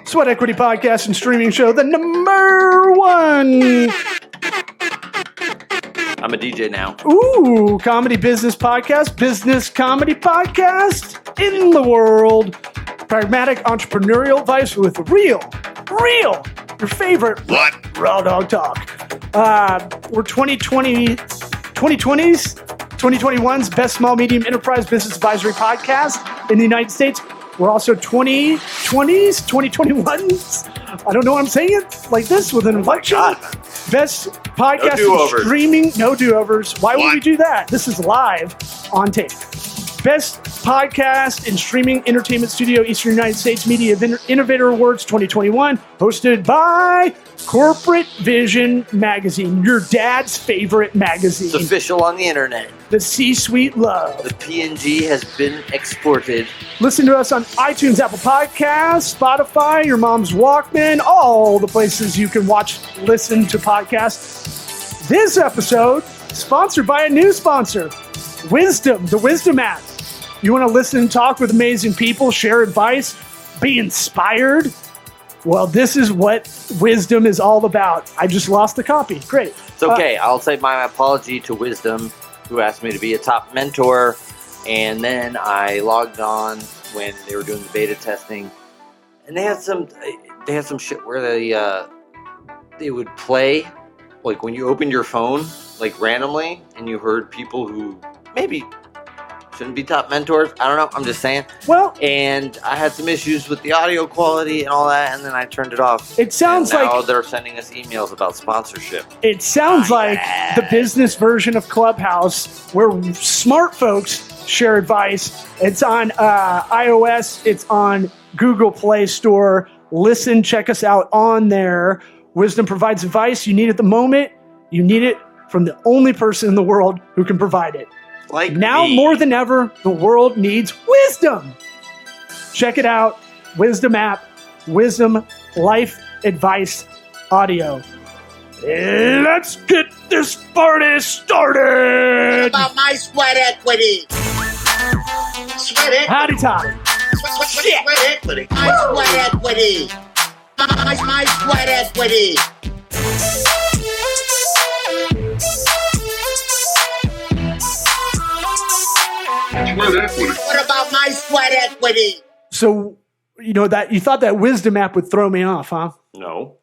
Sweat Equity Podcast and Streaming Show, the number one. I'm a DJ now. Ooh, comedy business podcast, business comedy podcast in the world. Pragmatic entrepreneurial advice with real, your favorite raw dog talk. We're 2021's best small medium enterprise business advisory podcast in the United States. We're also 2021's. I don't know why I'm saying it like this with an inflection. Best podcast and streaming. No do-overs. Why would we do that? This is live on tape. Best podcast and streaming entertainment studio, Eastern United States Media Innovator Awards 2021, hosted by Corporate Vision Magazine, your dad's favorite magazine. It's official on the internet. The C-Suite love. The PNG has been exported. Listen to us on iTunes, Apple Podcasts, Spotify, your mom's Walkman, all the places you can listen to podcasts. This episode, sponsored by a new sponsor, Wisdom, the Wisdom app. You want to listen and talk with amazing people, share advice, be inspired? Well, this is what Wisdom is all about. I just lost the copy. Great. It's okay. I'll say my apology to Wisdom, who asked me to be a top mentor. And then I logged on when they were doing the beta testing. And they had some shit where they would play, like when you opened your phone, like randomly, and you heard people who maybe shouldn't be top mentors. I don't know. I'm just saying. Well, and I had some issues with the audio quality and all that, and then I turned it off. It sounds and now now they're sending us emails about sponsorship. It sounds like the business version of Clubhouse, where smart folks share advice. It's on iOS. It's on Google Play Store. Listen, check us out on there. Wisdom provides advice you need at the moment. You need it from the only person in the world who can provide it. Like now me. more than ever, the world needs wisdom. Check it out. Wisdom app. Wisdom life advice audio. Let's get this party started. What about my sweat equity? Sweat equity. Howdy, Todd. Sweat equity. My sweat equity. My sweat equity. What about my sweat equity? So, that you thought that Wisdom app would throw me off, huh? No.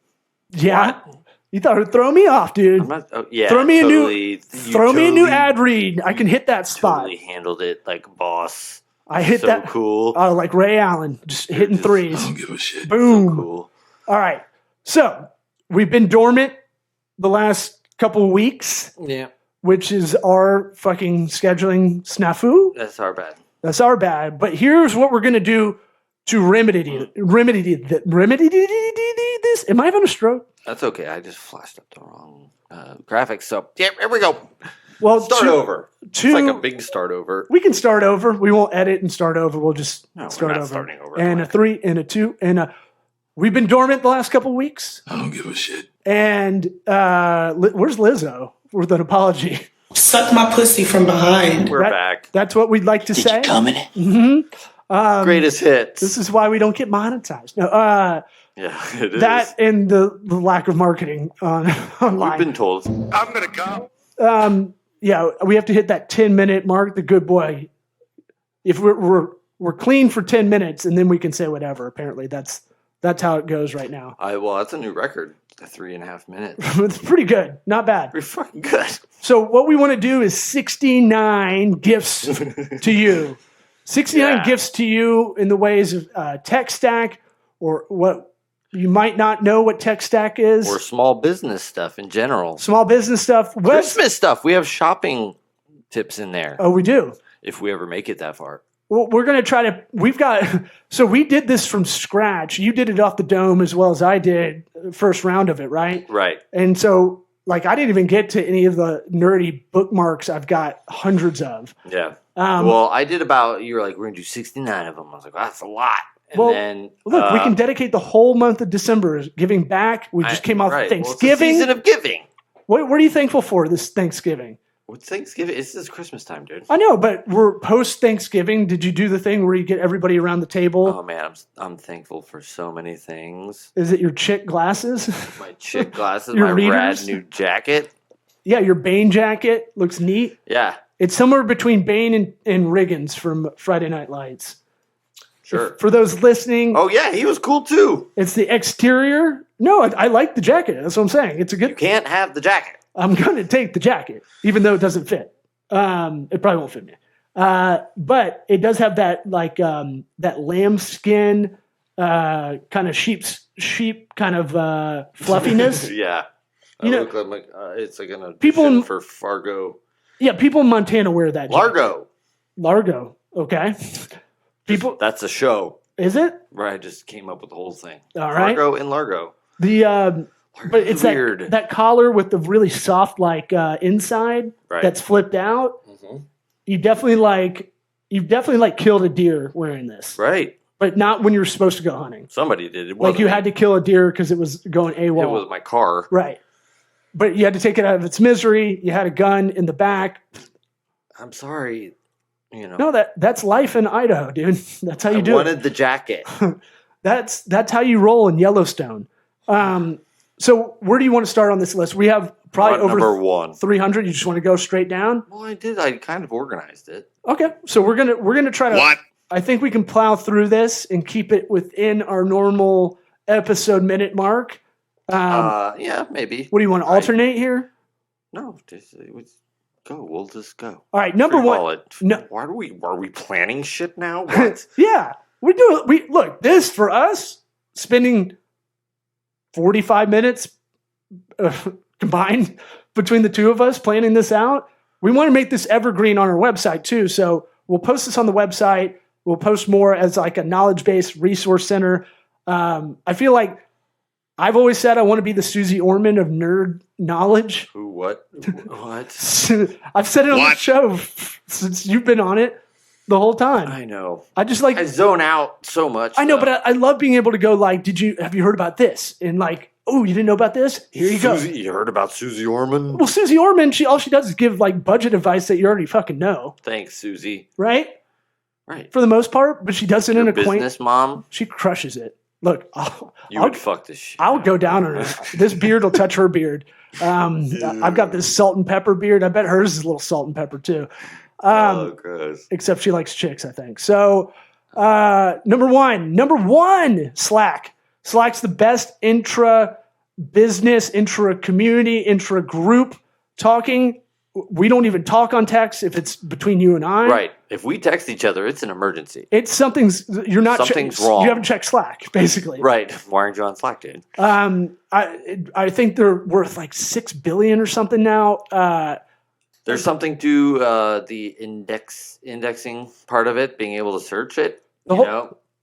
Yeah. What? You thought it would throw me off, dude. Throw me a new ad read. I can hit that spot. Totally handled it like a boss. I hit so that. Cool. Oh, like Ray Allen, just hitting threes. I don't give a shit. Boom. So cool. All right. So we've been dormant the last couple of weeks. Yeah. Which is our fucking scheduling snafu. That's our bad. That's our bad. But here's what we're going to do to remedy this. Am I having a stroke? That's okay. I just flashed up the wrong graphics. So, yeah, here we go. Well, start over. It's like a big start over. We can start over. We won't edit and start over. We'll just start we're not over. Starting over. And a 3 and a 2 and a. We've been dormant the last couple of weeks. I don't give a shit. And where's Lizzo with an apology? Suck my pussy from behind. We're back. That's what we'd like to say. Did you come in? Mm-hmm. Greatest hits. This is why we don't get monetized. No, yeah, it is. That and the lack of marketing online. We've been told. I'm going to come. Yeah, we have to hit that 10-minute mark. The good boy. If we're clean for 10 minutes, and then we can say whatever. Apparently, that's how it goes right now. Well, that's a new record. 3.5 minutes. It's pretty good. Not bad. Pretty fucking good. So what we want to do is 69 gifts to you. 69 gifts to you in the ways of tech stack, or what you might not know what tech stack is. Or small business stuff in general. Small business stuff. Christmas stuff. We have shopping tips in there. Oh, we do? If we ever make it that far. Well, we're going to try to, so we did this from scratch. You did it off the dome as well as I did first round of it, right? Right. And so, I didn't even get to any of the nerdy bookmarks I've got hundreds of. Yeah. Well, I did you were like, we're going to do 69 of them. I was like, that's a lot. And then, look, we can dedicate the whole month of December as giving back. We just came off Thanksgiving. Well, it's a season of giving. What are you thankful for this Thanksgiving? What's Thanksgiving? This is Christmas time, dude. I know, but we're post Thanksgiving. Did you do the thing where you get everybody around the table? Oh man, I'm thankful for so many things. Is it your chick glasses? My chick glasses, Your my readers? rad new jacket. Yeah, your Bane jacket looks neat. Yeah, It's somewhere between Bane and Riggins from Friday Night Lights. sure. For those listening, Oh yeah, he was cool too. it's the exterior. No, I like the jacket. That's what I'm saying. It's a You good. can't have the jacket. I'm going to take the jacket, even though it doesn't fit. It probably won't fit me. But it does have that that lamb skin, kind of sheep kind of fluffiness. Yeah. You know- look like it's like an People audition in- for Fargo. Yeah, people in Montana wear that. jacket. Largo. Okay. People, That's a show. is it? Where I just came up with the whole thing. All right. Fargo and Largo. The but it's weird. that collar with the really soft inside Right. that's flipped out. Mhm. You've definitely killed a deer wearing this, Right. but not when you're supposed to go hunting. Somebody did. It Like wasn't you me. had to kill a deer because it was going AWOL. It was my car. Right. But you had to take it out of its misery. You had a gun in the back. I'm sorry. You know. No, that's life in Idaho, dude. That's how you I do it. wanted the jacket. That's how you roll in Yellowstone. So where do you want to start on this list? We have probably over number one. 300. You just want to go straight down? Well, I did. I kind of organized it. Okay. So we're gonna try to. What? I think we can plow through this and keep it within our normal episode minute mark. Yeah, maybe. What do you want to alternate here? No, just go. We'll just go. All right, number Free ball one. it. No. Why are we planning shit now? What? Yeah, we look this for us spending 45 minutes combined between the two of us planning this out. We want to make this evergreen on our website too. So we'll post this on the website. We'll post more as like a knowledge-based resource center. I feel like I've always said I want to be the Susie Orman of nerd knowledge. Who? What? What? I've said it on the What? show since you've been on it the whole time. I know. I just like I zone out so much. I know, though. but I love being able to go like, have you heard about this? And like, oh, you didn't know about this? Here you go. You heard about Susie Orman? Well, Susie Orman, all she does is give like budget advice that you already fucking know, Thanks, Susie. right? Right. For the most part, but she does it in Your a quaint. business mom. She crushes it. Look, You would fuck this shit. I'll go down on her. This beard will touch her beard. I've got this salt and pepper beard. I bet hers is a little salt and pepper too. gross. Except she likes chicks, I think. So, number one, Slack. Slack's the best intra-business, intra-community, intra-group talking. We don't even talk on text if it's between you and I. Right. If we text each other, it's an emergency. It's something's wrong. wrong. You haven't checked Slack, basically. Right. Why aren't you on Slack, dude? I think they're worth like $6 billion or something now. There's something to the indexing part of it, being able to search it.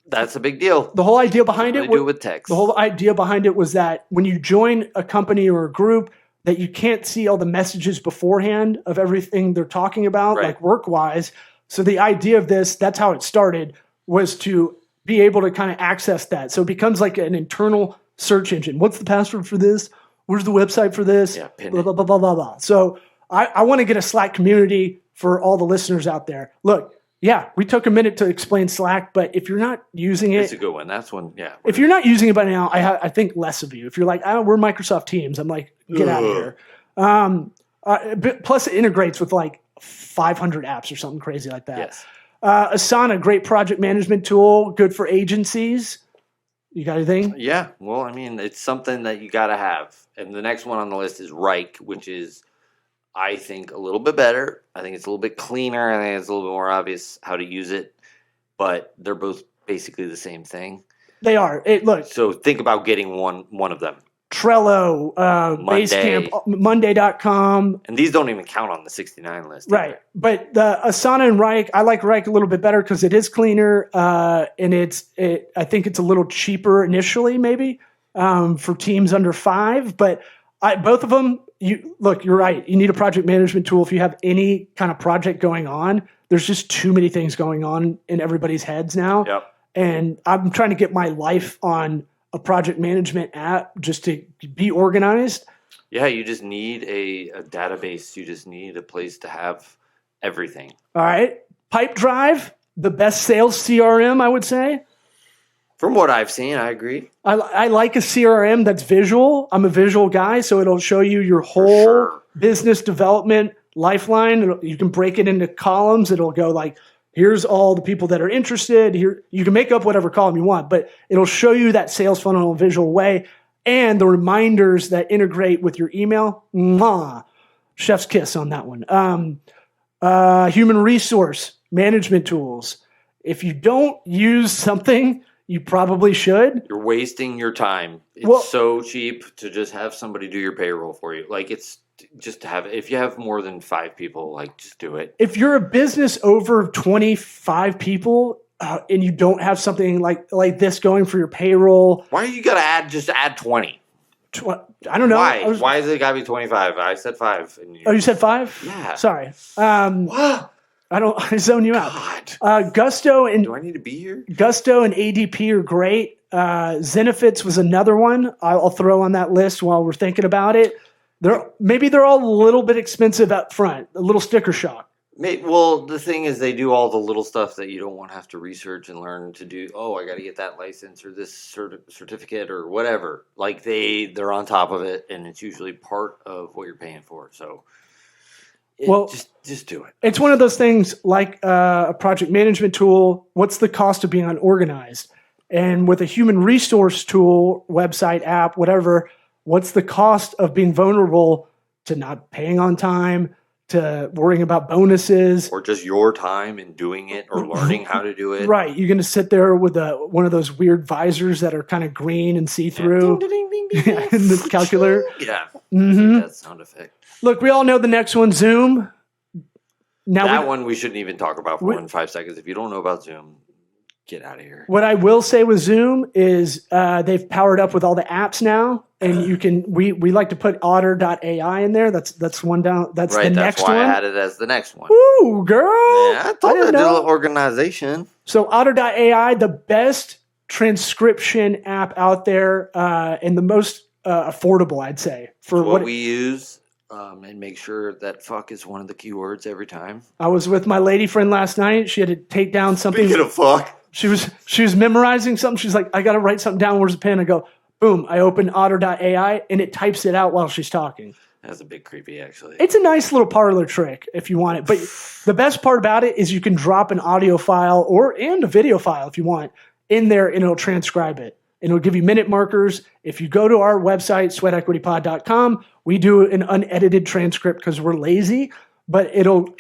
That's a big deal. The whole idea behind Really it. do it with text. The whole idea behind it was that when you join a company or a group, that you can't see all the messages beforehand of everything they're talking about, Right. like work-wise. So the idea of this, that's how it started, was to be able to kind of access that. So it becomes like an internal search engine. What's the password for this? Where's the website for this? Yeah, pin blah, it. blah, blah, blah, blah, blah. So I want to get a Slack community for all the listeners out there. Look, yeah, we took a minute to explain Slack, but if you're not using It's it, a good one. That's one. Yeah. if you're not using it by now, I think less of you. If you're like, we're Microsoft Teams, I'm like, get out of here. Plus, it integrates with like 500 apps or something crazy like that. Yes. Asana, great project management tool, good for agencies. You got anything? Yeah. Well, I mean, it's something that you got to have. And the next one on the list is Reich, which is, I think, a little bit better. I think it's a little bit cleaner. I think it's a little bit more obvious how to use it. But they're both basically the same thing. They are. Look, So think about getting one of them. Trello, Monday. Basecamp, Monday.com. And these don't even count on the 69 list. either. Right. But the Asana and Reich, I like Reich a little bit better because it is cleaner and I think it's a little cheaper initially maybe for teams under 5. But both of them, you're right. You need a project management tool if you have any kind of project going on. There's just too many things going on in everybody's heads now. Yep. And I'm trying to get my life on a project management app just to be organized. Yeah, you just need a database. You just need a place to have everything. All right. Pipedrive, the best sales CRM, I would say. From what I've seen, I agree. I like a CRM that's visual. I'm a visual guy, so it'll show you your whole business development lifeline. You can break it into columns. It'll go like, here's all the people that are interested. Here, you can make up whatever column you want, but it'll show you that sales funnel in a visual way and the reminders that integrate with your email. Mwah. Chef's kiss on that one. Human resource management tools. If you don't use something, you probably should. You're wasting your time. It's so cheap to just have somebody do your payroll for you. Like, it's just to have, if you have more than 5 people, like, just do it. If you're a business over 25 people and you don't have something like this going for your payroll. Why you got to add 20? I don't know. Why is it got to be 25? I said 5. And you said 5? Yeah. Sorry. Wow. I zone you out. Gusto and do I need to be here? Gusto and ADP are great. Zenefits was another one I'll throw on that list while we're thinking about it. Maybe they're all a little bit expensive up front, a little sticker shock. Well, the thing is, they do all the little stuff that you don't want to have to research and learn to do. Oh, I got to get that license or this certificate or whatever. Like they're on top of it, and it's usually part of what you're paying for. So. Just do it. It's one of those things like a project management tool. What's the cost of being unorganized? And with a human resource tool, website, app, whatever, what's the cost of being vulnerable to not paying on time, to worrying about bonuses? Or just your time in doing it or learning how to do it. Right. You're going to sit there with one of those weird visors that are kind of green and see-through in the calculator. Yeah. Mm-hmm. That sound effect. Look, we all know the next one, Zoom. Now one we shouldn't even talk about for more than 5 seconds. If you don't know about Zoom, get out of here. What I will say with Zoom is they've powered up with all the apps now, and you can. We like to put otter.ai in there. That's one down. That's the next one. That's why I had it as the next one. Ooh, girl! Yeah, I thought I did a little organization. So otter.ai, the best transcription app out there, and the most affordable, I'd say, for what we use. And make sure that fuck is one of the keywords every time. I was with my lady friend last night. She had to take down something. Speaking of fuck. She was memorizing something. She's like, I got to write something down. Where's the pen? I go, boom. I open otter.ai and it types it out while she's talking. That's a bit creepy, actually. It's a nice little parlor trick if you want it. But the best part about it is you can drop an audio file and a video file if you want in there, and it'll transcribe it. And it'll give you minute markers. If you go to our website, sweatequitypod.com, we do an unedited transcript because we're lazy, but it'll.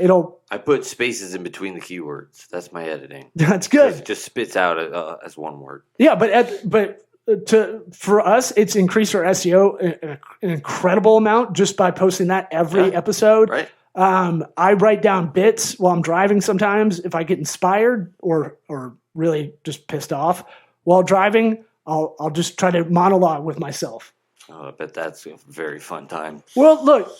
I put spaces in between the keywords. That's my editing. That's good. It just spits out as one word. Yeah, for us, it's increased our SEO an incredible amount just by posting that every episode. Right. I write down bits while I'm driving sometimes if I get inspired or really just pissed off while driving. I'll just try to monologue with myself. Oh, I bet that's a very fun time. Well, look,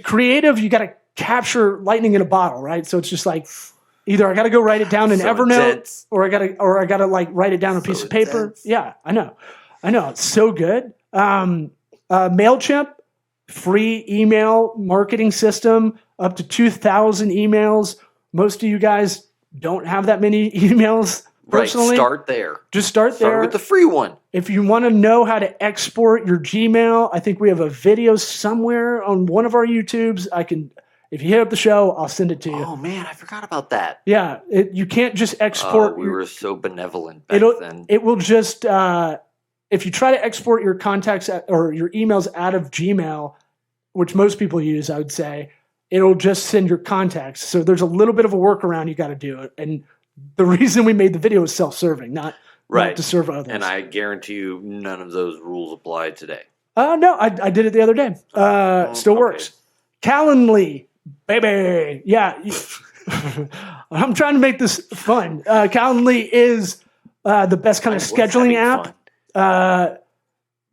creative, you got to capture lightning in a bottle, right? So it's just like either I got to go write it down in Evernote intense. or I got to like write it down on a piece of paper. Intense. Yeah, I know. It's so good. MailChimp, free email marketing system, up to 2,000 emails. Most of you guys don't have that many emails. Personally, right, start there. Just start there. Start with the free one. If you want to know how to export your Gmail, I think we have a video somewhere on one of our YouTubes. If you hit up the show, I'll send it to you. Oh man, I forgot about that. Yeah, you can't just export. We were so benevolent back then. It will just if you try to export your contacts or your emails out of Gmail, which most people use, I would say, it'll just send your contacts. So there's a little bit of a workaround you got to do, and the reason we made the video is self-serving, not to serve others. And I guarantee you none of those rules apply today. No, I did it the other day. Still works. Calendly, baby. Yeah. I'm trying to make this fun. Calendly is the best kind of scheduling app.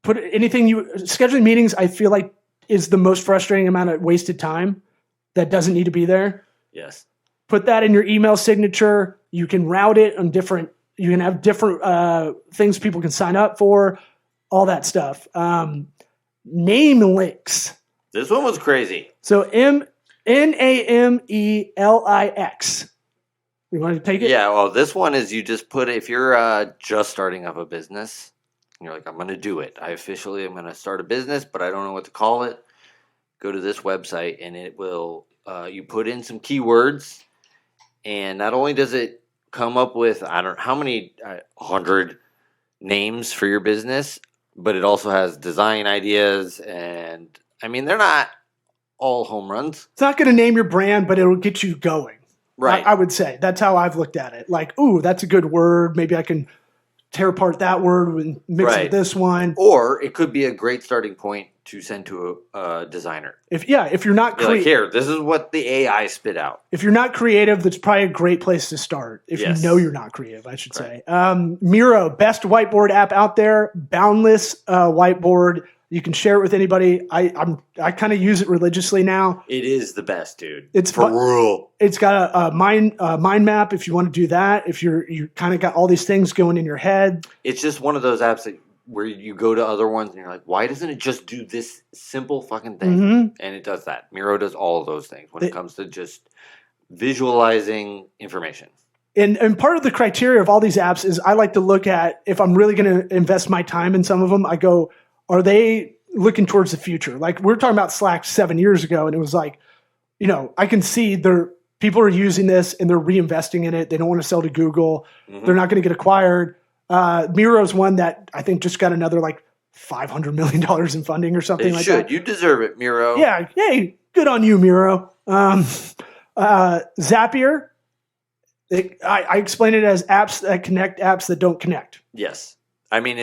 Scheduling meetings, I feel like, is the most frustrating amount of wasted time that doesn't need to be there. Yes. Put that in your email signature. You can route it on you can have different things people can sign up for, all that stuff. Namelinks. This one was crazy. So Namelix. You want to take it? Yeah, well, this one is you just put if you're just starting up a business, and you're like, I'm going to do it. I officially am going to start a business, but I don't know what to call it. Go to this website, and it will. You put in some keywords, and not only does it come up with I don't know how many 100 names for your business, but it also has design ideas, and I mean they're not all home runs. It's not going to name your brand, but it'll get you going. Right. I would say that's how I've looked at it. Like, ooh, that's a good word. Maybe I can tear apart that word and mix it with this one. Or it could be a great starting point to send to a designer. If you're not like, here, this is what the AI spit out. If you're not creative, that's probably a great place to start. If you know you're not creative, I should say. Miro, best whiteboard app out there. Boundless whiteboard. You can share it with anybody. I kind of use it religiously now. It is the best, dude. It's for real. It's got a mind map if you want to do that. If you kind of got all these things going in your head. It's just one of those apps where you go to other ones and you're like, why doesn't it just do this simple fucking thing? Mm-hmm. And it does that. Miro does all of those things when it comes to just visualizing information. And part of the criteria of all these apps is I like to look at if I'm really going to invest my time in some of them. I go, are they looking towards the future? Like we were talking about Slack 7 years ago, and it was like, I can see people are using this and they're reinvesting in it. They don't want to sell to Google. Mm-hmm. They're not going to get acquired. Miro's one that I think just got another like $500 million in funding or something like that. You deserve it, Miro. Yeah. Hey, good on you, Miro. Zapier. I explain it as apps that connect apps that don't connect. Yes. I mean,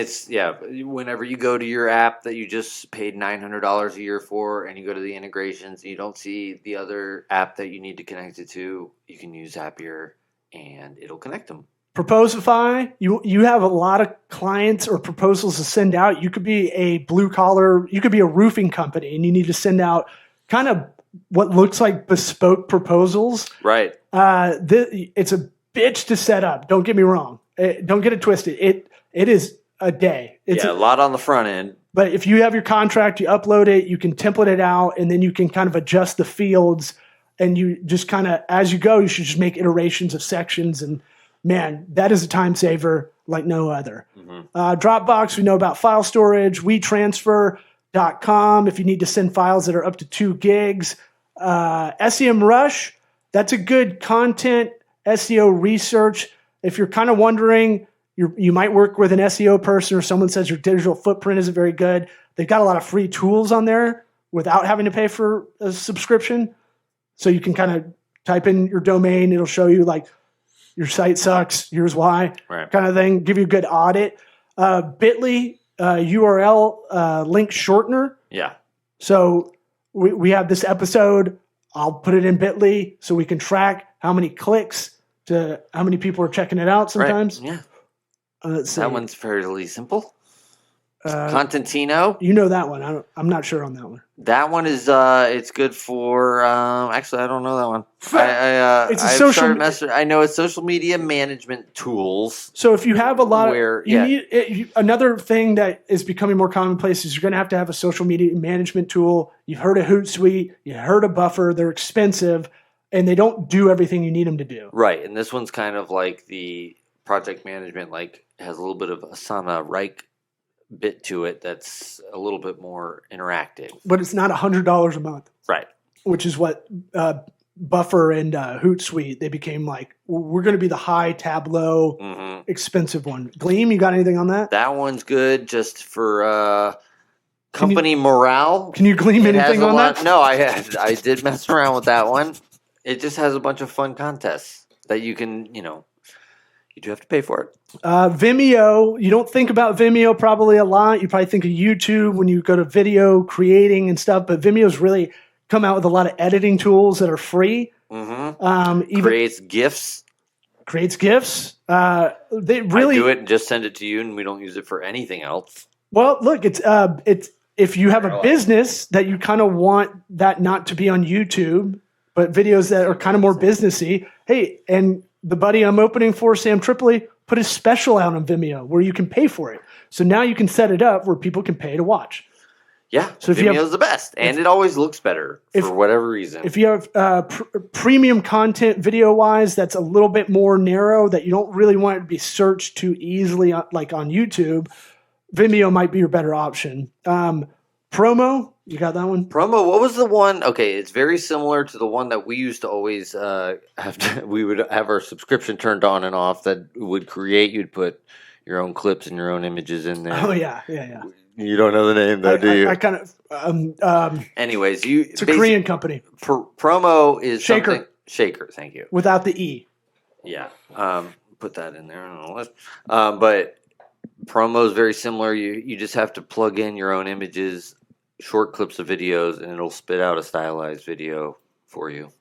whenever you go to your app that you just paid $900 a year for and you go to the integrations and you don't see the other app that you need to connect it to, you can use Zapier and it'll connect them. Proposify, you have a lot of clients or proposals to send out. You could be a blue collar, you could be a roofing company and you need to send out kind of what looks like bespoke proposals. Right. It's a bitch to set up. Don't get me wrong. Don't get it twisted. It is a day. It's a lot on the front end. But if you have your contract, you upload it, you can template it out, and then you can kind of adjust the fields. And you just kind of, as you go, you should just make iterations of sections. And man, that is a time saver like no other. Mm-hmm. Dropbox, we know about file storage. WeTransfer.com if you need to send files that are up to 2 gigs. SEMrush, that's a good content SEO research. If you're kind of wondering, you might work with an SEO person or someone says your digital footprint isn't very good. They've got a lot of free tools on there without having to pay for a subscription. So you can kind of type in your domain. It'll show you like your site sucks. Here's why, kind of thing. Give you a good audit. Bitly URL link shortener. Yeah. So we have this episode. I'll put it in Bitly so we can track how many clicks to how many people are checking it out sometimes. Right. Yeah. That one's fairly simple. Contentino. You know that one. I'm not sure on that one. That one is it's good for actually I don't know that one. It's a social I know it's social media management tools. So if you have a lot of another thing that is becoming more commonplace is you're going to have a social media management tool. You've heard of Hootsuite, you heard of Buffer, they're expensive and they don't do everything you need them to do. Right. And this one's kind of like the project management has a little bit of Asana Reich bit to it that's a little bit more interactive. But it's not $100 a month. Right. Which is what Buffer and Hootsuite, they became like, we're going to be the high Tableau expensive one. Gleam, you got anything on that? That one's good just for company morale. Can you gleam anything on that? No, I did mess around with that one. It just has a bunch of fun contests that you can, you do have to pay for it. Vimeo, you don't think about Vimeo probably a lot. You probably think of YouTube when you go to video creating and stuff, but Vimeo's really come out with a lot of editing tools that are free. Mm-hmm. Creates GIFs. They really I do it and just send it to you, and we don't use it for anything else. Well, look, it's if you have a business that you kind of want that not to be on YouTube, but videos that are kind of more businessy. Hey, and the buddy I'm opening for, Sam Tripoli, put a special out on Vimeo where you can pay for it. So now you can set it up where people can pay to watch. Yeah, So if you Vimeo's the best, and it always looks better for whatever reason. If you have premium content video-wise that's a little bit more narrow, that you don't really want it to be searched too easily, like on YouTube, Vimeo might be your better option. Promo, you got that one? Promo, what was the one? Okay, it's very similar to the one that we used to always we would have our subscription turned on and off that would create, you'd put your own clips and your own images in there. Oh, yeah. You don't know the name, though, do you? I kind of. Anyways, it's a Korean company. Promo is Shaker. Something. Shaker, thank you. Without the E. Yeah. Put that in there on the list. But Promo is very similar. You just have to plug in your own images, short clips of videos, and it'll spit out a stylized video for you.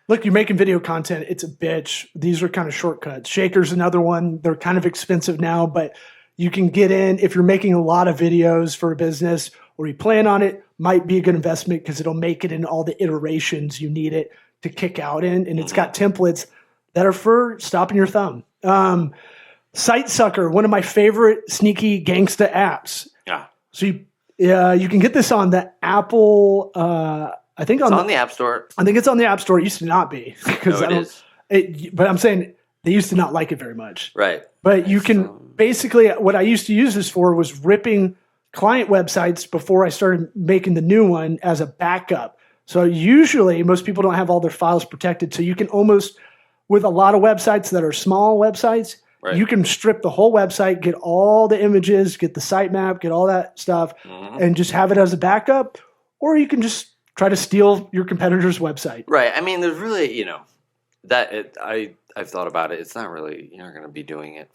Look, you're making video content. It's a bitch. These are kind of shortcuts. Shaker's another one. They're kind of expensive now, but you can get in if you're making a lot of videos for a business or you plan on it, might be a good investment because it'll make it in all the iterations you need it to kick out in. And it's got templates that are for stopping your thumb. SiteSucker, one of my favorite sneaky gangsta apps. Yeah. So you can get this on the Apple. I think it's on the App Store. I think it's on the App Store. It used to not be because no, it is. But I'm saying they used to not like it very much. Right. But you can basically, what I used to use this for was ripping client websites before I started making the new one as a backup. So usually most people don't have all their files protected. So you can almost, with a lot of websites that are small websites, right, you can strip the whole website, get all the images, get the sitemap, get all that stuff, and just have it as a backup. Or you can just try to steal your competitor's website. Right. I mean, there's really, I've thought about it. It's not really, you're not going to be doing it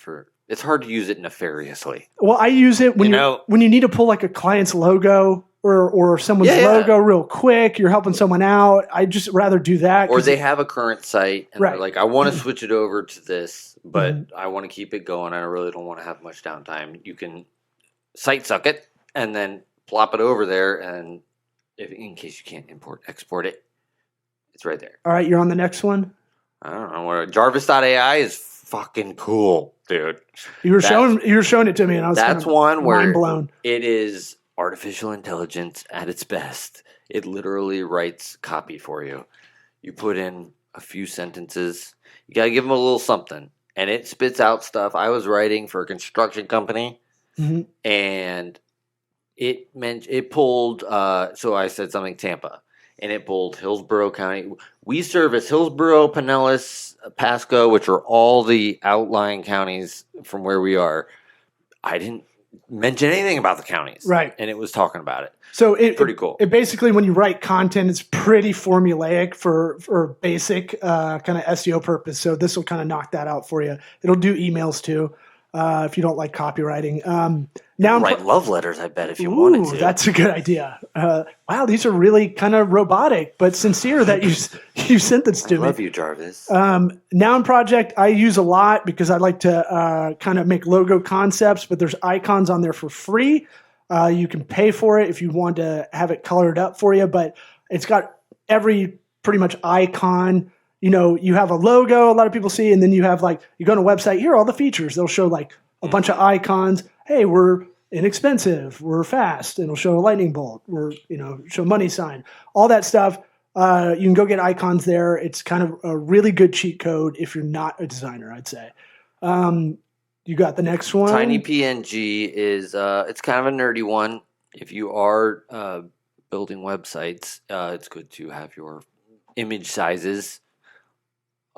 it's hard to use it nefariously. Well, I use it when you need to pull like a client's logo or someone's logo real quick. You're helping someone out. I just rather do that. Or they have a current site and right, they're like, I want to switch it over to this, but I want to keep it going. I really don't want to have much downtime. You can site suck it and then plop it over there, and in case you can't export it, it's right there. All right, you're on the next one. I don't know. Jarvis.ai is fucking cool, dude. You were showing it to me, and I was that's one where mind blown. It is artificial intelligence at its best. It literally writes copy for you. You put in a few sentences. You got to give them a little something, and it spits out stuff. I was writing for a construction company, and it pulled. So I said something Tampa, and it pulled Hillsborough County. We service Hillsborough, Pinellas, Pasco, which are all the outlying counties from where we are. I didn't mention anything about the counties, right? And it was talking about it. So pretty cool. It basically, when you write content, it's pretty formulaic for basic kind of SEO purpose. So this will kind of knock that out for you. It'll do emails too. If you don't like copywriting. Now write love letters, I bet, if you wanted to. That's a good idea. Wow, these are really kind of robotic, but sincere that you sent this to me. I love you, Jarvis. Noun Project I use a lot because I like to kind of make logo concepts, but there's icons on there for free. You can pay for it if you want to have it colored up for you, but it's got every pretty much icon. You have a logo a lot of people see, and then you have you go on a website, here are all the features. They'll show a bunch of icons. Hey, we're inexpensive, we're fast, and it'll show a lightning bolt, or show money sign, all that stuff. You can go get icons there. It's kind of a really good cheat code if you're not a designer, I'd say. You got the next one? Tiny PNG is it's kind of a nerdy one. If you are building websites, it's good to have your image sizes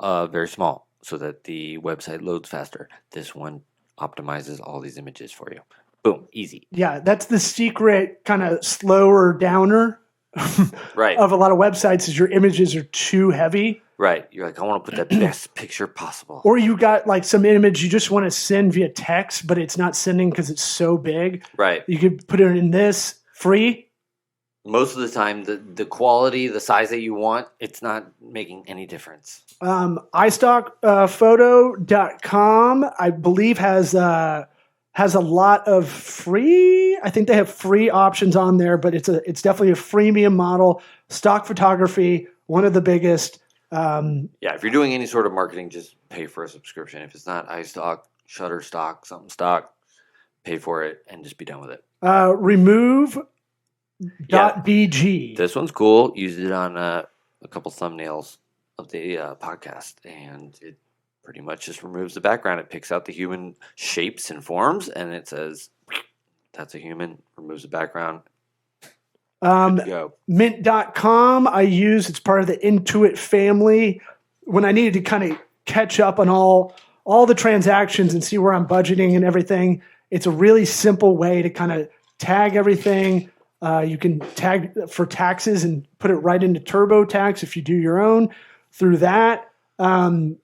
very small so that the website loads faster. This one optimizes all these images for you. Boom, easy. Yeah, that's the secret kind of slower downer right, of a lot of websites is your images are too heavy. Right. You're like, I want to put the best picture possible. Or you got some image you just want to send via text, but it's not sending because it's so big. Right. You could put it in this free. Most of the time, the quality, the size that you want, it's not making any difference. iStockphoto.com, I believe, has a lot of free. I think they have free options on there, but it's definitely a freemium model. Stock photography, one of the biggest. If you're doing any sort of marketing, just pay for a subscription. If it's not iStock, Shutterstock, something stock, pay for it, and just be done with it. Remove.bg. This one's cool. Used it on a couple thumbnails of the podcast, and it pretty much just removes the background. It picks out the human shapes and forms, and it says, that's a human, removes the background. Good to go. Mint.com I use. It's part of the Intuit family. When I needed to kind of catch up on all the transactions and see where I'm budgeting and everything, it's a really simple way to kind of tag everything. You can tag for taxes and put it right into TurboTax if you do your own through that. You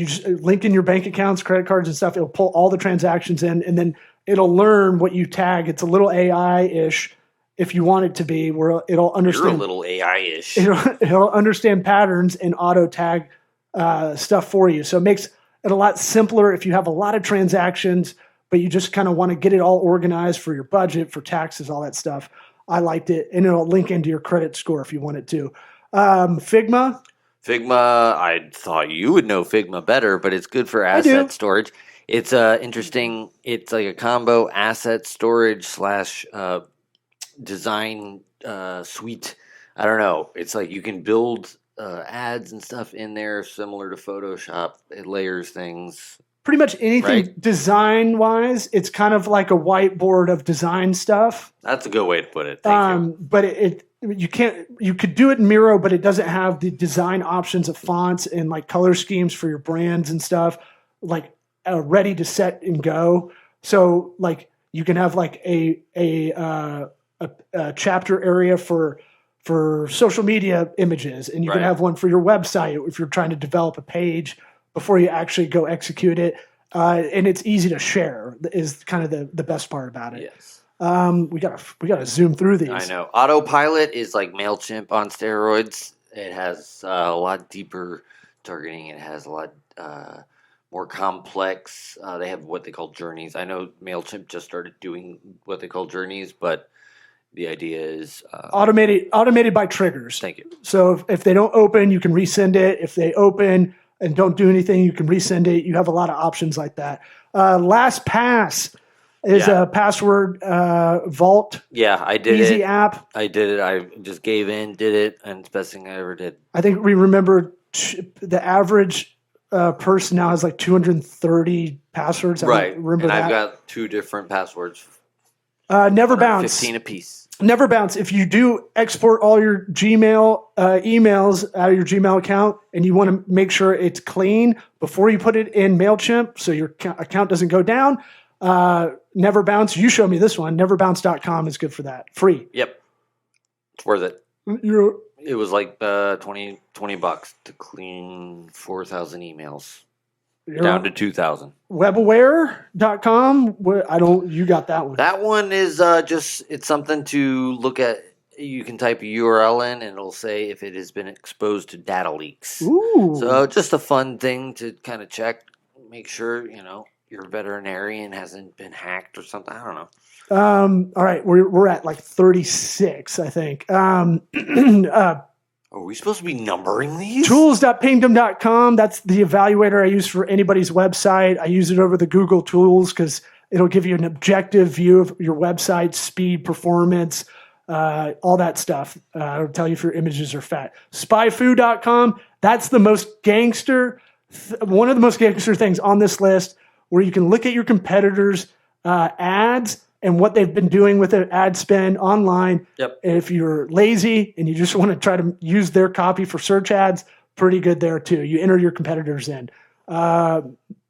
just link in your bank accounts, credit cards and stuff. It'll pull all the transactions in, and then it'll learn what you tag. It's a little AI-ish if you want it to be, where it'll understand. You're a little AI-ish. It'll understand patterns and auto-tag stuff for you. So it makes it a lot simpler if you have a lot of transactions, but you just kind of want to get it all organized for your budget, for taxes, all that stuff. I liked it, and it'll link into your credit score if you want it to. Figma. I thought you would know Figma better, but it's good for asset storage. It's interesting. It's like a combo asset storage / design suite. I don't know. It's like you can build ads and stuff in there similar to Photoshop. It layers things. Pretty much anything right? Design-wise, it's kind of like a whiteboard of design stuff. That's a good way to put it. Thank you. But you could do it in Miro, but it doesn't have the design options of fonts and like color schemes for your brands and stuff, like ready to set and go. So like you can have like a chapter area for social media images, and you can have one for your website if you're trying to develop a page before you actually go execute it. And it's easy to share is kind of the best part about it. Yes. We gotta zoom through these. I know. Autopilot is like MailChimp on steroids. It has a lot deeper targeting. It has a lot more complex. They have what they call journeys. I know MailChimp just started doing what they call journeys, but the idea is automated by triggers. Thank you. So if they don't open, you can resend it. If they open and don't do anything, you can resend it. You have a lot of options like that. LastPass is a password vault. Yeah, I did Easy app. I did it. I just gave in, did it, and it's the best thing I ever did. I think we remember the average person now has like 230 passwords. Right. Remember and that? I've got 2 different passwords. Never bounce. 15 apiece. Never bounce. If you do export all your Gmail emails out of your Gmail account and you want to make sure it's clean before you put it in MailChimp so your account doesn't go down, Never Bounce. You show me this one. Neverbounce.com is good for that. Free. Yep. It's worth it. It was like $20 to clean 4,000 emails. Down to 2,000. Webaware.com. You got that one. That one is it's something to look at. You can type a URL in and it'll say if it has been exposed to data leaks. Ooh. So just a fun thing to kind of check, make sure, your veterinarian hasn't been hacked or something. I don't know. All right. We're at like 36, I think. Are we supposed to be numbering these? Tools.pingdom.com. That's the evaluator I use for anybody's website. I use it over the Google Tools because it'll give you an objective view of your website, speed, performance, all that stuff. It'll tell you if your images are fat. Spyfoo.com. That's the most gangster, one of the most gangster things on this list, where you can look at your competitors' ads and what they've been doing with their ad spend online. Yep. If you're lazy and you just want to try to use their copy for search ads, pretty good there too. You enter your competitors in.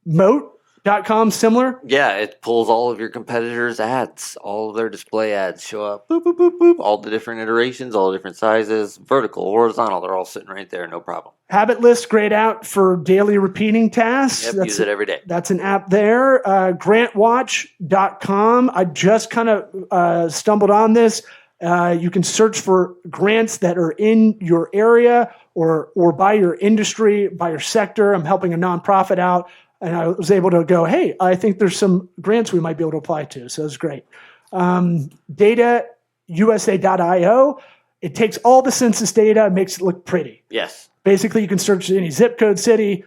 Moat.com, similar. Yeah, it pulls all of your competitors' ads. All of their display ads show up. Boop, boop, boop, boop. All the different iterations, all the different sizes, vertical, horizontal. They're all sitting right there, no problem. Habit List, great out for daily repeating tasks. Yep, use it every day. That's an app there. Grantwatch.com. I just kind of stumbled on this. You can search for grants that are in your area or by your industry, by your sector. I'm helping a nonprofit out, and I was able to go, hey, I think there's some grants we might be able to apply to. So it's great. DataUSA.io. It takes all the census data and makes it look pretty. Yes. Basically, you can search any zip code, city,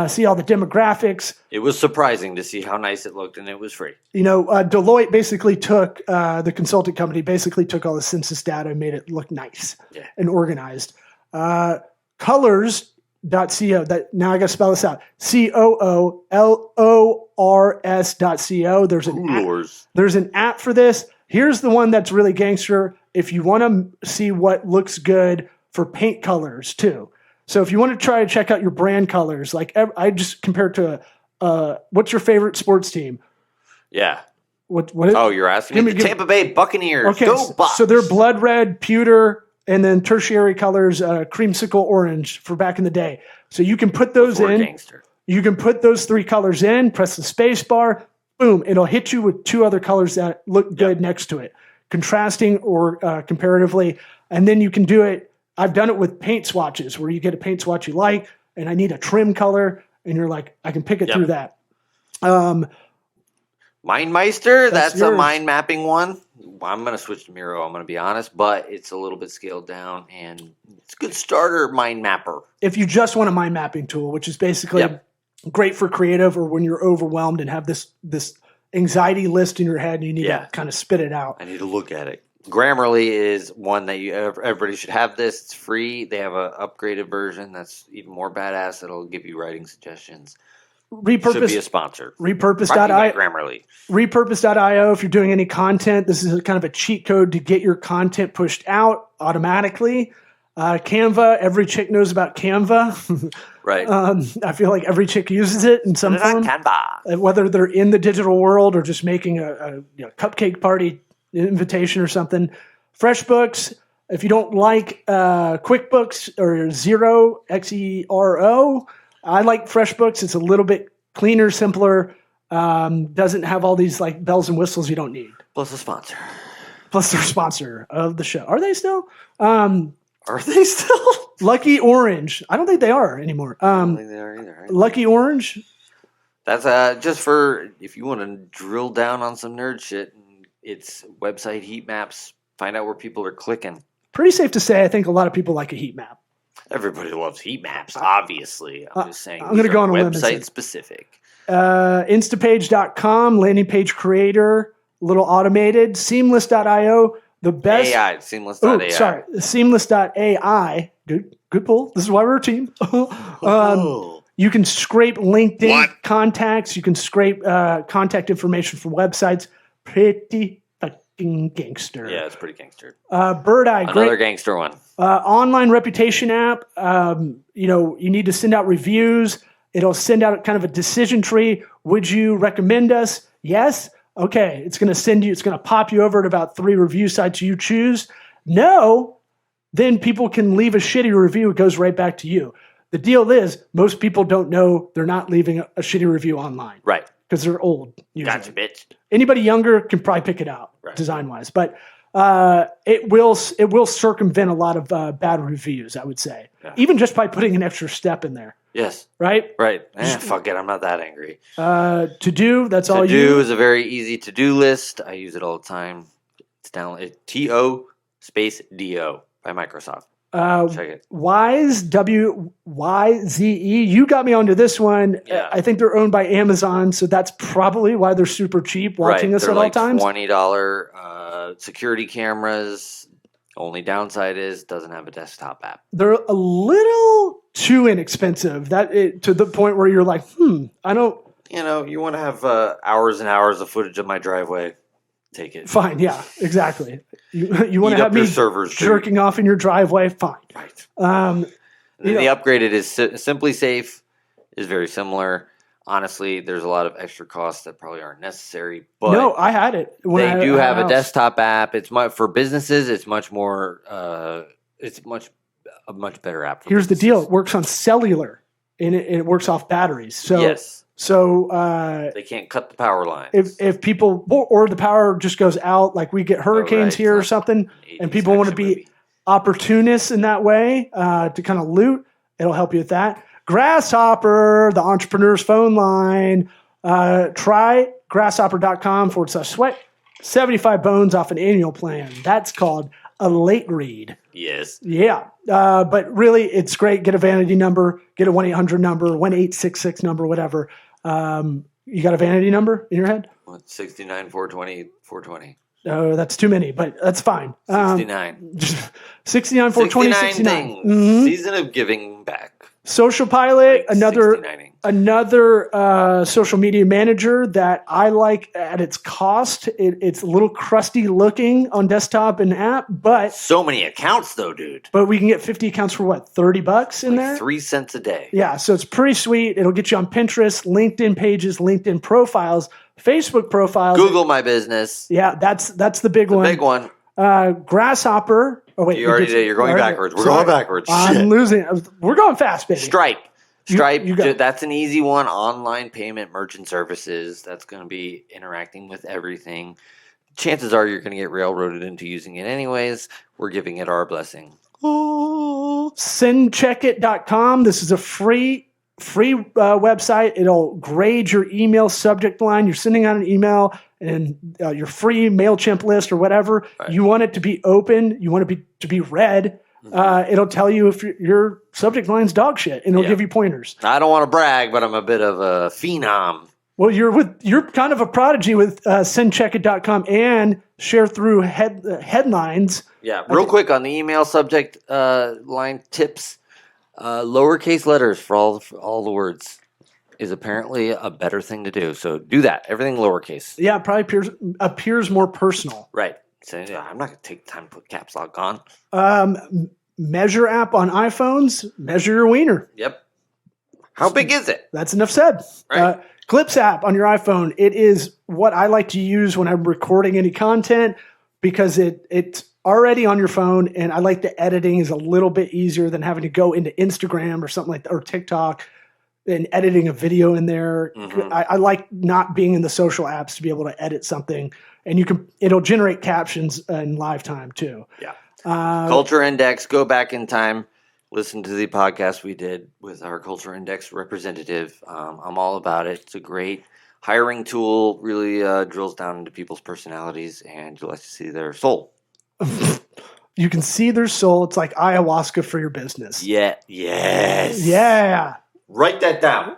see all the demographics. It was surprising to see how nice it looked, and it was free. Deloitte basically took, the consulting company basically took all the census data and made it look nice and organized. Colors.co, now I got to spell this out. COOLORS.co. There's an app for this. Here's the one that's really gangster. If you want to see what looks good for paint colors too. So if you want to try to check out your brand colors, like I just compare it to what's your favorite sports team? Yeah. What you're asking me? The Tampa Bay Buccaneers. Okay, Go Bucs. So they're blood red, pewter, and then tertiary colors, creamsicle orange for back in the day. So you can put those in. Gangster. You can put those 3 colors in, press the space bar, boom, it'll hit you with 2 other colors that look good next to it, contrasting or comparatively. And then you can do it. I've done it with paint swatches where you get a paint swatch you like, and I need a trim color, and you're like, I can pick it through that. MindMeister, that's a mind mapping one. I'm going to switch to Miro, I'm going to be honest, but it's a little bit scaled down, and it's a good starter mind mapper. If you just want a mind mapping tool, which is basically great for creative or when you're overwhelmed and have this anxiety list in your head and you need to kind of spit it out. I need to look at it. Grammarly is one that everybody should have this. It's free. They have an upgraded version that's even more badass. It'll give you writing suggestions. Should be a sponsor. Repurpose.io. Repurpose.io. If you're doing any content, this is kind of a cheat code to get your content pushed out automatically. Canva. Every chick knows about Canva. Right. I feel like every chick uses it in some form. Canva. Whether they're in the digital world or just making a cupcake party invitation or something. FreshBooks. If you don't like QuickBooks or Xero, Xero, I like FreshBooks. It's a little bit cleaner, simpler. Doesn't have all these like bells and whistles you don't need. Plus a sponsor. Plus they're a sponsor of the show. Are they still? Are they still? Lucky Orange. I don't think they are anymore. I don't think they are either. Right? Lucky Orange. That's just for if you want to drill down on some nerd shit. It's website heat maps. Find out where people are clicking. Pretty safe to say, I think a lot of people like a heat map. Everybody loves heat maps, obviously. I'm just saying. I'm going to go on a limb. Website specific. Instapage.com, landing page creator, a little automated. Seamless.io, the best. AI, Seamless.ai. Sorry, Seamless.ai. Good pull. This is why we're a team. You can scrape LinkedIn contacts. You can scrape contact information from websites. Pretty fucking gangster. Yeah, it's pretty gangster. Bird Eye. Another gangster one. Online reputation app. You need to send out reviews. It'll send out kind of a decision tree. Would you recommend us? Yes. Okay. It's going to pop you over to about 3 review sites you choose. No. Then people can leave a shitty review. It goes right back to you. The deal is most people don't know they're not leaving a shitty review online. Right. Because they're old. Usually. Gotcha, bitch. Anybody younger can probably pick it out design-wise. But it will circumvent a lot of bad reviews, I would say. Yeah. Even just by putting an extra step in there. Yes. Right? Right. Fuck it. I'm not that angry. To do, that's all you do. To do is a very easy to-do list. I use it all the time. It's down. TO space DO by Microsoft. Check it. Wise, WYZE. You got me onto this one. Yeah. I think they're owned by Amazon, so that's probably why they're super cheap watching us at all times. $20 security cameras. Only downside is doesn't have a desktop app. They're a little too inexpensive. To the point where you're like, I don't. You want to have hours and hours of footage of my driveway. Take it. Fine, yeah, exactly. You want to have me jerking off in your driveway? Fine. Right. The upgraded is Simply Safe is very similar. Honestly, there's a lot of extra costs that probably aren't necessary. But no, I had it. They do have a desktop app. It's for businesses. It's much more. It's a much better app. Here's the deal: it works on cellular, and it works off batteries. So yes. So they can't cut the power lines. If people or the power just goes out, like we get hurricanes here or something, and people want to be opportunists in that way to kind of loot, it'll help you with that. Grasshopper, the entrepreneur's phone line. Try grasshopper.com/sweat. 75 bones off an annual plan. That's called a late read. Yes. Yeah. But really, it's great. Get a vanity number, get a 1-800 number, 1-866 number, whatever. You got a vanity number in your head? 69, 420, 420. Oh, that's too many, but that's fine. 69. 69, 420, 69. Things. Mhm. Season of giving back. Social Pilot, Like another 69ing. social media manager that I like at its cost. It's a little crusty looking on desktop and app, but So many accounts, though, dude. we can get 50 accounts for what, $30 in there? 3 cents a day. Yeah, so it's pretty sweet. It'll get you on Pinterest, LinkedIn pages, LinkedIn profiles, Facebook profiles. Google My Business. Yeah, that's the big one. Big one. Grasshopper. Oh wait, You already did. You're going backwards. We're Sorry. going backwards. I'm Shit. losing. We're going fast, baby. Stripe. Stripe, you go. that's an easy one. Online payment, merchant services. That's going to be interacting with everything. Chances are you're going to get railroaded into using it anyways. We're giving it our blessing. Sendcheckit.com. This is a free website. It'll grade your email subject line. You're sending out an email and your free MailChimp list or whatever. Right. You want it to be open. You want it to be read. It'll tell you if your subject line's dog shit, and it'll give you pointers. I don't want to brag, but I'm a bit of a phenom. Well, you're kind of a prodigy with sendcheckit.com and share through headlines. Yeah, real quick on the email subject line tips. Lowercase letters for all the words is apparently a better thing to do. So do that. Everything lowercase. Yeah, it probably appears more personal. Right. So yeah, I'm not going to take the time to put caps lock on. Measure app on iPhones. Measure your wiener. Yep. How big is it? That's enough said. Right. Clips app on your iPhone. It is what I like to use when I'm recording any content because it's already on your phone, and I like the editing is a little bit easier than having to go into Instagram or something like that, or TikTok and editing a video in there. Mm-hmm. I like not being in the social apps to be able to edit something, and it'll generate captions in live time too. Yeah. Culture Index, go back in time, listen to the podcast we did with our Culture Index representative. I'm all about it. It's a great hiring tool, really drills down into people's personalities, and you'll like to see their soul. You can see their soul. It's like ayahuasca for your business. Yeah. Yes. Yeah. Write that down.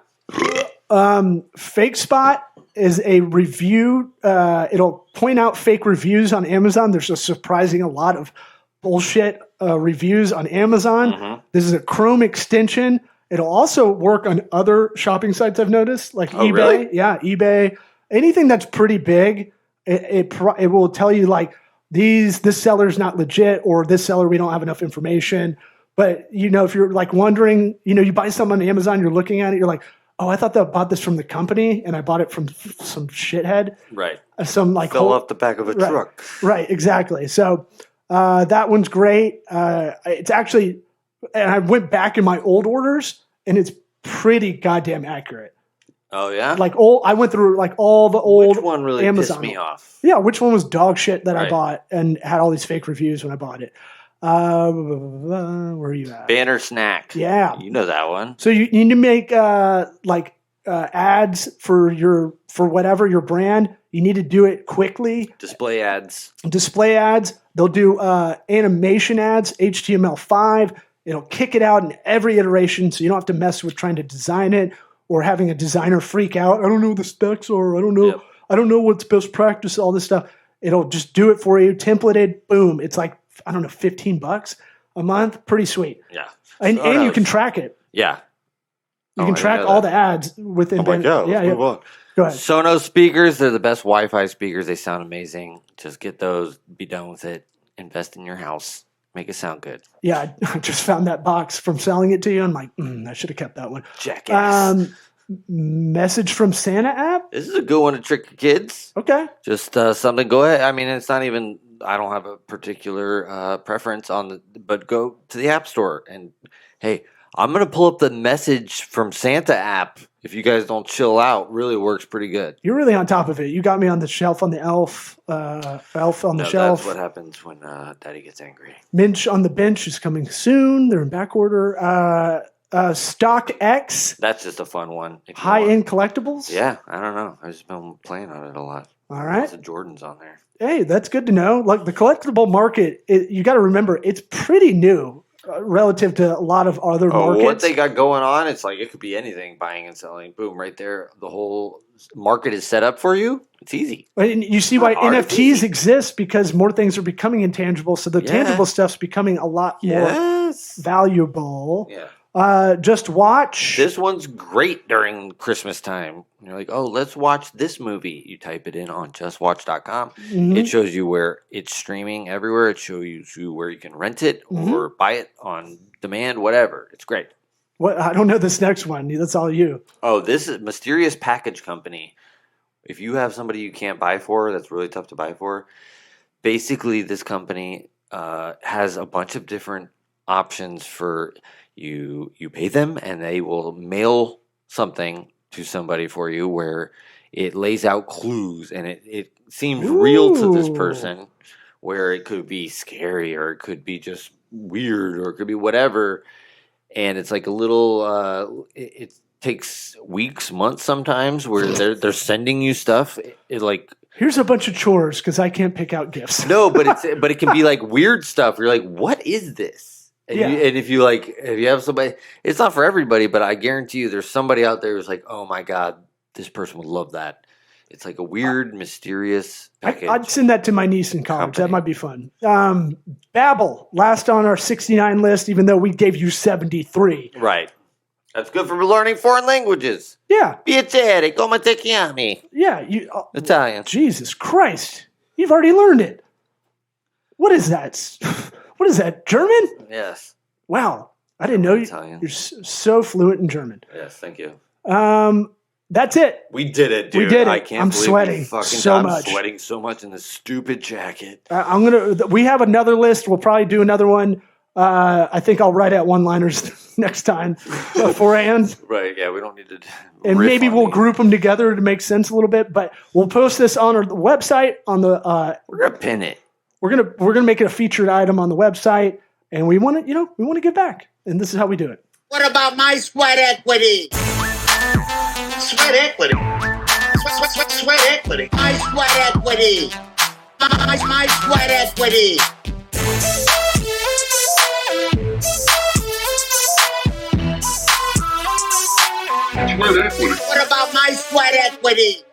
Fake Spot is a review. It'll point out fake reviews on Amazon. There's a surprising a lot of bullshit reviews on Amazon. Mm-hmm. This is a Chrome extension. It'll also work on other shopping sites I've noticed, like eBay. Really? Yeah, eBay. Anything that's pretty big, it will tell you like this seller's not legit, or this seller we don't have enough information. But if you're like wondering, you buy something on Amazon, you're looking at it, you're like, oh, I thought that I bought this from the company, and I bought it from some shithead. Right. Some like fell off the back of a truck. Right, exactly. So that one's great. It's actually, and I went back in my old orders, and it's pretty goddamn accurate. Oh yeah. Like I went through like all the old. Which one really Amazon pissed me off? Yeah, which one was dog shit that I Right. bought and had all these fake reviews when I bought it? Where are you at? Banner Snack. Yeah. You know that one. So you need to make ads for whatever your brand. You need to do it quickly. Display ads. Display ads. They'll do animation ads, HTML5. It'll kick it out in every iteration, so you don't have to mess with trying to design it or having a designer freak out. I don't know what the specs are. I don't know. Yep. I don't know what's best practice. All this stuff. It'll just do it for you, templated. Boom. It's like $15 a month. Pretty sweet. Yeah. And you can track it. Yeah. You can track all the ads within. Oh my God. Yeah. Let's move on. Go ahead. Sonos speakers, they're the best Wi-Fi speakers. They sound amazing. Just get those, be done with it. Invest in your house. Make it sound good. Yeah, I just found that box from selling it to you. I'm like, I should have kept that one. Jackass. Message from Santa app? This is a good one to trick your kids. Okay. Just something. Go ahead. I mean, it's not even. I don't have a particular preference but go to the App Store and hey, I'm gonna pull up the message from Santa app. If you guys don't chill out, really works pretty good. You're really on top of it. You got me on the shelf on the elf on the shelf. That's what happens when Daddy gets angry. Minch on the bench is coming soon. They're in back order. Stock X. That's just a fun one. High end collectibles. Yeah, I don't know. I've just been playing on it a lot. All right. Lots of Jordans on there. Hey, that's good to know. Like the collectible market, you got to remember, it's pretty new relative to a lot of other markets. What they got going on, it's like it could be anything, buying and selling. Boom, right there. The whole market is set up for you. It's easy. And you see why NFTs exist, because more things are becoming intangible. So the tangible stuff's becoming a lot more valuable. Yeah. Just watch. This one's great during Christmas time. You're like, oh, let's watch this movie. You type it in on justwatch.com. Mm-hmm. It shows you where it's streaming everywhere. It shows you where you can rent it or buy it on demand, whatever. It's great. What? I don't know this next one. That's all you. Oh, this is Mysterious Package Company. If you have somebody you can't buy for, that's really tough to buy for, basically this company has a bunch of different options for you pay them and they will mail something to somebody for you where it lays out clues and it seems real to this person, where it could be scary or it could be just weird or it could be whatever. And it's like a little it takes weeks, months sometimes, where they're sending you stuff. It like, here's a bunch of chores because I can't pick out gifts. No, but it can be like weird stuff. You're like, what is this? And, if you have somebody, it's not for everybody, but I guarantee you there's somebody out there who's like, oh my God, this person would love that. It's like a weird, mysterious package. I'd send that to my niece in college. That might be fun. Babbel, last on our 69 list, even though we gave you 73. Right. That's good for learning foreign languages. Yeah. Piacere, come te chiami? Yeah. Italian. Jesus Christ. You've already learned it. What is that? What is that? German? Yes. Wow. I didn't know you're so fluent in German. Yes, thank you. That's it. We did it, dude. We did it. I can't I'm believe sweating so I'm much. sweating so much in this stupid jacket. We have another list. We'll probably do another one. I think I'll write out one-liners next time beforehand. Right, yeah, we don't need to. And maybe we'll group them together to make sense a little bit. But we'll post this on our website. On the we're gonna pin it. We're gonna make it a featured item on the website, and we want to give back, and this is how we do it. What about my sweat equity? Sweat equity. Sweat equity. My sweat equity. My sweat equity. Sweat equity. What about my sweat equity?